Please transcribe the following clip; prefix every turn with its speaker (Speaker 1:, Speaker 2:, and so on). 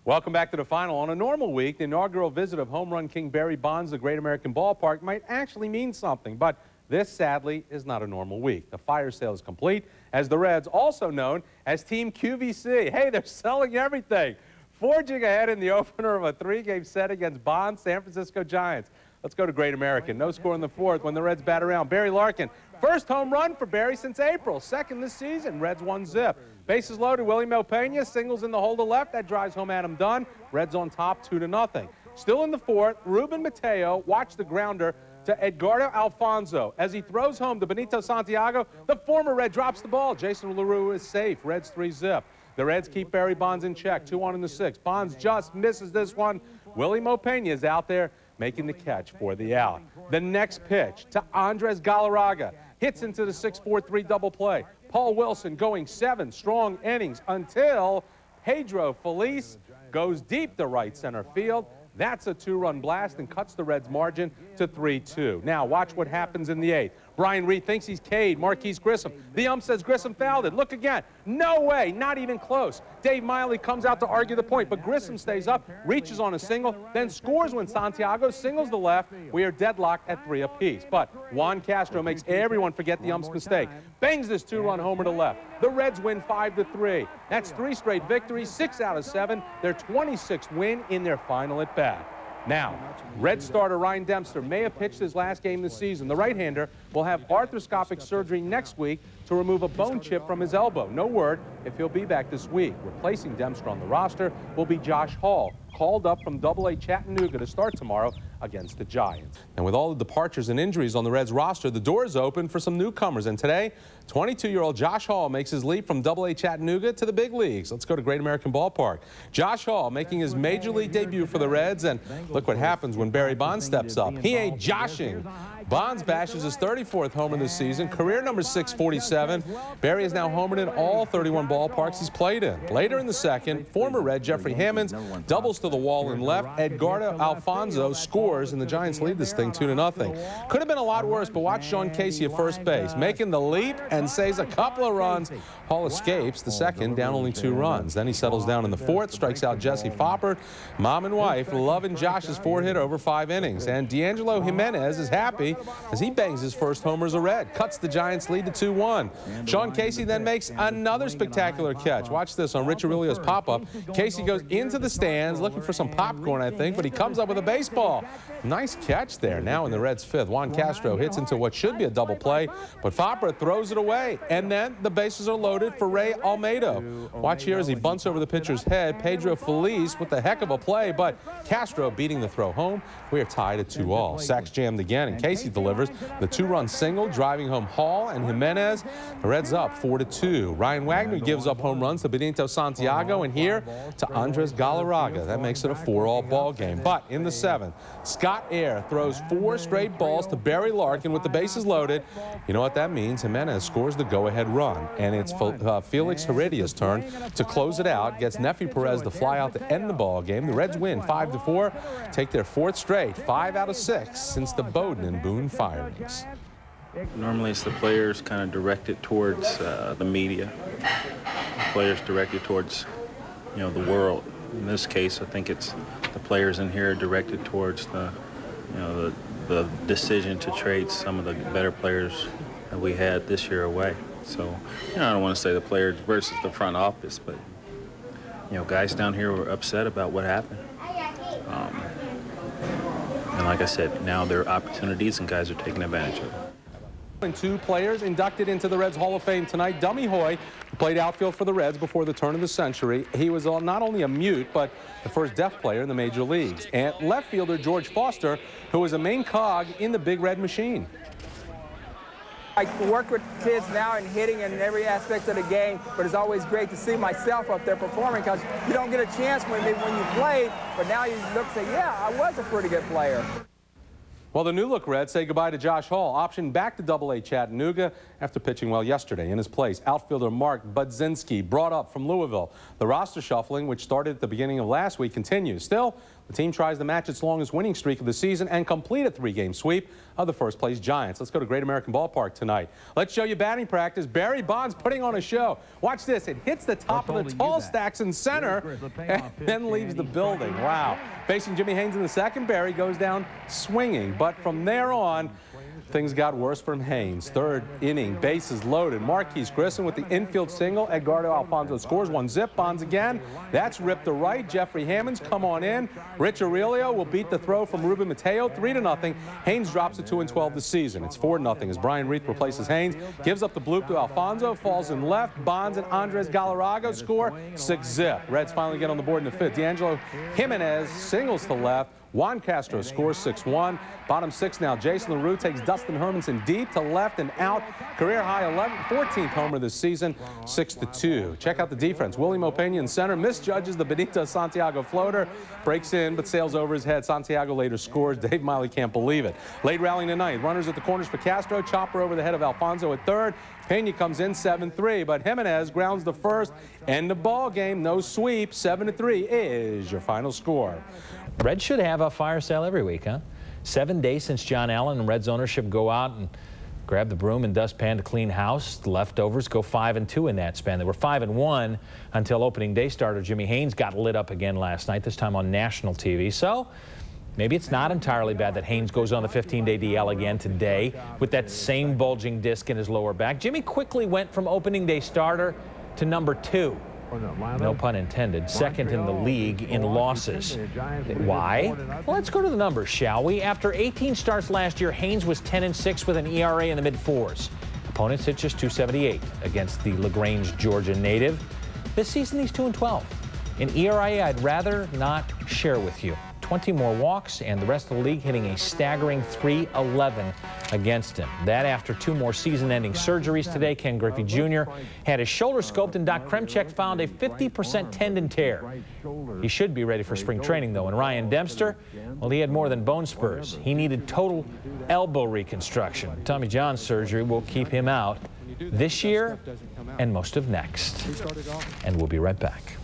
Speaker 1: Welcome back to the final. On a normal week, the inaugural visit of home run king Barry Bonds to Great American Ballpark might actually mean something, but this, sadly, is not a normal week. The fire sale is complete, as the Reds, also known as Team QVC. Hey, they're selling everything. Forging ahead in the opener of a 3-game set against Bonds' San Francisco Giants. Let's go to Great American. No score in the fourth when the Reds bat around. Barry Larkin, first home run for Barry since April. Second this season. Reds 1-zip. Bases loaded. Willie Pena singles in the hole to left. That drives home Adam Dunn. Reds on top 2-0. Still in the fourth, Ruben Mateo watched the grounder to Edgardo Alfonso. As he throws home to Benito Santiago, the former Red drops the ball. Jason LaRue is safe. Reds 3-zip. The Reds keep Barry Bonds in check. 2-1 in the sixth. Bonds just misses this one. Willie Pena is out there making the catch for the out. The next pitch to Andres Galarraga. Hits into the 6-4-3 double play. Paul Wilson going 7 strong innings until Pedro Feliz goes deep to right center field. That's a 2-run blast and cuts the Reds' margin to 3-2. Now, watch what happens in the 8th. Brian Reed thinks he's K'd Marquise Grissom. The ump says Grissom fouled it. Look again. No way. Not even close. Dave Miley comes out to argue the point, but Grissom stays up, reaches on a single, then scores when Santiago singles the left. We are deadlocked at 3 apiece. But Juan Castro makes everyone forget the ump's mistake. Bangs this 2-run homer to left. The Reds win 5-3. That's 3 straight victories, 6 out of 7. Their 26th win in their final at bat. Now, Red starter Ryan Dempster may have pitched his last game this season. The right-hander will have arthroscopic surgery next week to remove a bone chip from his elbow. No word if he'll be back this week. Replacing Dempster on the roster will be Josh Hall, called up from AA Chattanooga to start tomorrow against the Giants. And with all the departures and injuries on the Reds roster, the door is open for some newcomers. And today, 22-year-old Josh Hall makes his leap from AA Chattanooga to the big leagues. Let's go to Great American Ballpark. Josh Hall making his major league debut for the Reds, and look what happens when Barry Bonds steps up. He ain't joshing. Bonds bashes his 34th homer this season, career number 647. Barry is now homered in all 31 ballparks he's played in. Later in the second, former Red Jeffrey Hammonds doubles to the wall in left. Edgardo Alfonso scores, and the Giants lead this thing 2-0. Could have been a lot worse, but watch Sean Casey at first base, making the leap and saves a couple of runs. Hall escapes the second, down only 2 runs. Then he settles down in the fourth, strikes out Jesse Foppert. Mom and wife loving Josh's 4-hit over 5 innings. And D'Angelo Jimenez is happy as he bangs his first homer as a Red. Cuts the Giants' lead to 2-1. Sean Casey then makes another spectacular catch. Watch this on Rich Aurelio's pop-up. Casey goes into the stands looking for some popcorn, I think, but he comes up with a baseball. Nice catch there. Now in the Reds' 5th, Juan Castro hits into what should be a double play, but Foppert throws it away. And then the bases are loaded for Ray Almedo. Watch here as he bunts over the pitcher's head. Pedro Feliz with the heck of a play, but Castro beating the throw home. We are tied at 2-all. Sacks jammed again, and Casey delivers the 2-run single, driving home Hall and Jimenez. The Reds up 4-2. Ryan Wagner gives up home runs to Benito Santiago, and here to Andres Galarraga. That makes it a 4-all ball game. But in the 7th, Scott Air throws 4 straight balls to Barry Larkin with the bases loaded. You know what that means? Jimenez scores the go-ahead run, and it's Felix Heredia's turn to close it out. Gets Nefi Perez to fly out to end the ball game. The Reds win 5-4, take their 4th straight, 5 out of 6 since the Bowden and Boone firings.
Speaker 2: Normally it's the players kind of directed towards the media, the players directed towards, you know, the world. In this case, I think it's the players in here directed towards the, you know, the decision to trade some of the better players that we had this year away. So, you know, I don't want to say the players versus the front office, but, you know, guys down here were upset about what happened. And like I said, now there are opportunities and guys are taking advantage of it.
Speaker 1: And 2 players inducted into the Reds Hall of Fame tonight. Dummy Hoy, who played outfield for the Reds before the turn of the century. He was not only a mute, but the first deaf player in the major leagues. And left fielder George Foster, who was a main cog in the Big Red machine.
Speaker 3: I work with kids now in hitting in every aspect of the game, but it's always great to see myself up there performing because you don't get a chance when you play, but now you look and say, yeah, I was a pretty good player.
Speaker 1: Well, the new-look Reds say goodbye to Josh Hall, optioned back to AA Chattanooga after pitching well yesterday. In his place, outfielder Mark Budzinski, brought up from Louisville. The roster shuffling, which started at the beginning of last week, continues. Still, The team tries to match its longest winning streak of the season and complete a 3-game sweep of the first-place Giants. Let's go to Great American Ballpark tonight. Let's show you batting practice. Barry Bonds putting on a show. Watch this. It hits the top of the tall stacks in center and then leaves the building. Wow. Facing Jimmy Haynes in the second, Barry goes down swinging. But from there on, things got worse from Haynes. Third inning, bases loaded. Marquise Grissom with the infield single. Edgardo Alfonso scores 1-zip. Bonds again. That's ripped to right. Jeffrey Hammonds come on in. Rich Aurelio will beat the throw from Ruben Mateo. 3-0. Haynes drops to 2-12 this season. It's 4-0 as Brian Reith replaces Haynes. Gives up the bloop to Alfonso. Falls in left. Bonds and Andres Galarraga score 6-zip. Reds finally get on the board in the fifth. D'Angelo Jimenez singles to left. Juan Castro scores 6-1. Bottom six now. Jason LaRue takes Dustin Hermanson deep to left and out. Career high 14th homer this season, 6-2. Check out the defense. Willie Mopena in center misjudges the Benito Santiago floater. Breaks in but sails over his head. Santiago later scores. Dave Miley can't believe it. Late rally in the ninth. Runners at the corners for Castro. Chopper over the head of Alfonso at third. Pena comes in 7-3, but Jimenez grounds the first. End the ball game. No sweep. 7-3 is your final score.
Speaker 4: Reds should have a fire sale every week, huh? 7 days since John Allen and Reds ownership go out and grab the broom and dustpan to clean house. The leftovers go 5-2 in that span. They were 5-1 until opening day starter Jimmy Haynes got lit up again last night, this time on national TV. So maybe it's not entirely bad that Haynes goes on the 15-day DL again today with that same bulging disc in his lower back. Jimmy quickly went from opening day starter to number 2. No pun intended. Second in the league in losses. Why? Well, let's go to the numbers, shall we? After 18 starts last year, Haynes was 10-6 with an ERA in the mid-4s. Opponents hit just .278 against the LaGrange, Georgia native. This season, he's 2-12. An ERA I'd rather not share with you. 20 more walks, and the rest of the league hitting a staggering .311 against him. That after 2 more season-ending surgeries today. Ken Griffey Jr. had his shoulder scoped, and Doc Kremchek found a 50% tendon tear. He should be ready for spring training, though. And Ryan Dempster, well, he had more than bone spurs. He needed total elbow reconstruction. Tommy John surgery will keep him out this year and most of next. And we'll be right back.